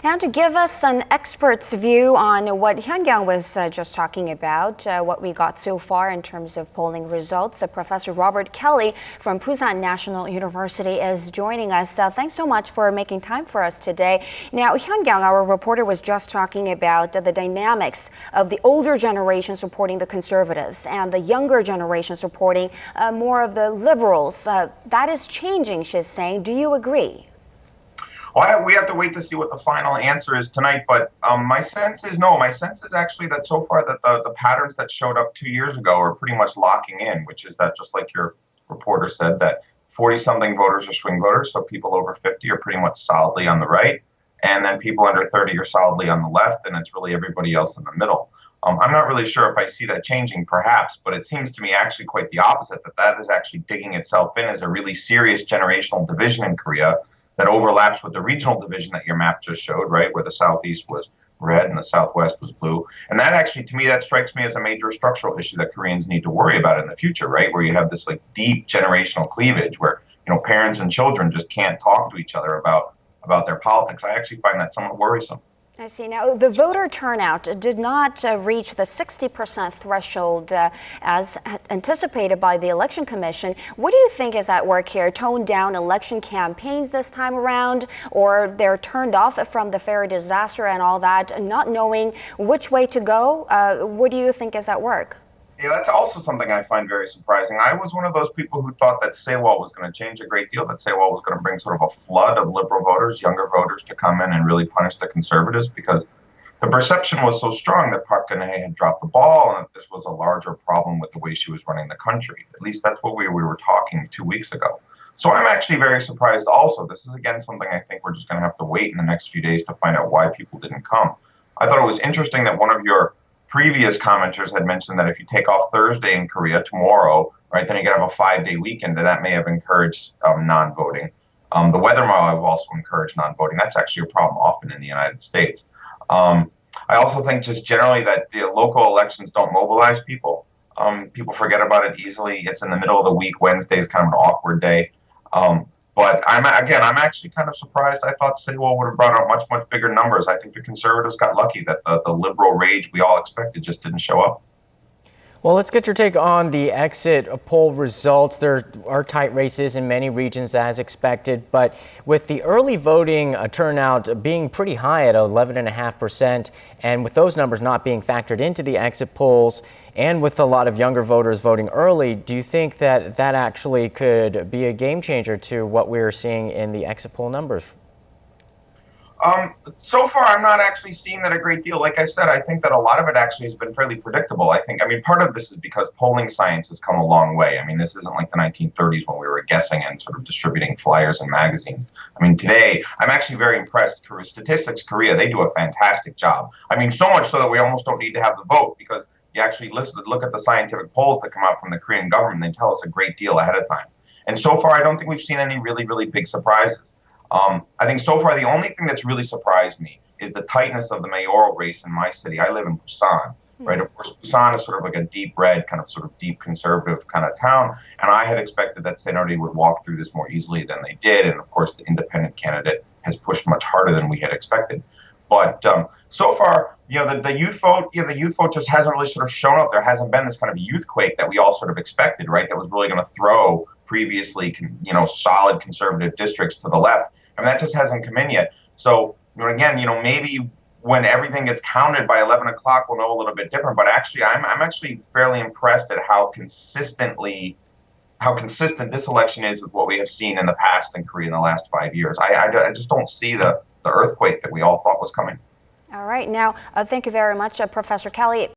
And to give us an expert's view on what Hyungyang was just talking about, what we got so far in terms of polling results, Professor Robert Kelly from Busan National University is joining us. Thanks so much for making time for us today. Now, Hyungyang, our reporter, was just talking about the dynamics of the older generation supporting the conservatives and the younger generation supporting more of the liberals. That is changing, she's saying. Do you agree? Well, we have to wait to see what the final answer is tonight, but my sense is no. My sense is actually that so far that the patterns that showed up 2 years ago are pretty much locking in, which is that, just like your reporter said, that 40-something voters are swing voters, so people over 50 are pretty much solidly on the right, and then people under 30 are solidly on the left, and it's really everybody else in the middle. I'm not really sure if I see that changing, perhaps, but it seems to me actually quite the opposite, that is actually digging itself in as a really serious generational division in Korea that overlaps with the regional division that your map just showed, right, where the southeast was red and the southwest was blue. And that actually, to me, that strikes me as a major structural issue that Koreans need to worry about in the future, right, where you have this like deep generational cleavage where, parents and children just can't talk to each other about their politics. I actually find that somewhat worrisome. I see. Now, the voter turnout did not reach the 60% threshold as anticipated by the Election Commission. What do you think is at work here? Toned down election campaigns this time around, or they're turned off from the ferry disaster and all that, not knowing which way to go? What do you think is at work? Yeah, that's also something I find very surprising. I was one of those people who thought that Sewol was going to change a great deal, that Sewol was going to bring sort of a flood of liberal voters, younger voters, to come in and really punish the conservatives, because the perception was so strong that Park Geun-hye had dropped the ball and that this was a larger problem with the way she was running the country. At least that's what we were talking 2 weeks ago. So I'm actually very surprised also. This is, again, something I think we're just going to have to wait in the next few days to find out why people didn't come. I thought it was interesting that one of your previous commenters had mentioned that if you take off Thursday in Korea tomorrow, right, then you could have a 5-day weekend, and that may have encouraged non-voting. The weather model have also encouraged non-voting. That's actually a problem often in the United States. I also think just generally that the local elections don't mobilize people. People forget about it easily. It's in the middle of the week. Wednesday is kind of an awkward day. But I'm actually kind of surprised. I thought Sewol would have brought out much, much bigger numbers. I think the conservatives got lucky that the liberal rage we all expected just didn't show up. Well, let's get your take on the exit poll results. There are tight races in many regions as expected, but with the early voting turnout being pretty high at 11.5%, and with those numbers not being factored into the exit polls, and with a lot of younger voters voting early, do you think that that actually could be a game changer to what we're seeing in the exit poll numbers? So far, I'm not actually seeing that a great deal. Like I said, I think that a lot of it actually has been fairly predictable. I mean, part of this is because polling science has come a long way. I mean, this isn't like the 1930s when we were guessing and sort of distributing flyers in magazines. I mean, today, I'm actually very impressed. Statistics Korea, they do a fantastic job. I mean, so much so that we almost don't need to have the vote, because you actually look at the scientific polls that come out from the Korean government. They tell us a great deal ahead of time. And so far, I don't think we've seen any really, really big surprises. I think so far the only thing that's really surprised me is the tightness of the mayoral race in my city. I live in Busan, right? Of course, Busan is sort of like a deep red, kind of sort of deep conservative kind of town. And I had expected that Senority would walk through this more easily than they did. And of course, the independent candidate has pushed much harder than we had expected. But so far, the youth vote, the youth vote just hasn't really sort of shown up. There hasn't been this kind of youth quake that we all sort of expected, right? That was really going to throw previously, solid conservative districts to the left. And that just hasn't come in yet. So, again, maybe when everything gets counted by 11 o'clock, we'll know a little bit different. But actually, I'm actually fairly impressed at how consistent this election is with what we have seen in the past in Korea in the last 5 years. I just don't see the earthquake that we all thought was coming. All right. Now, thank you very much, Professor Kelly.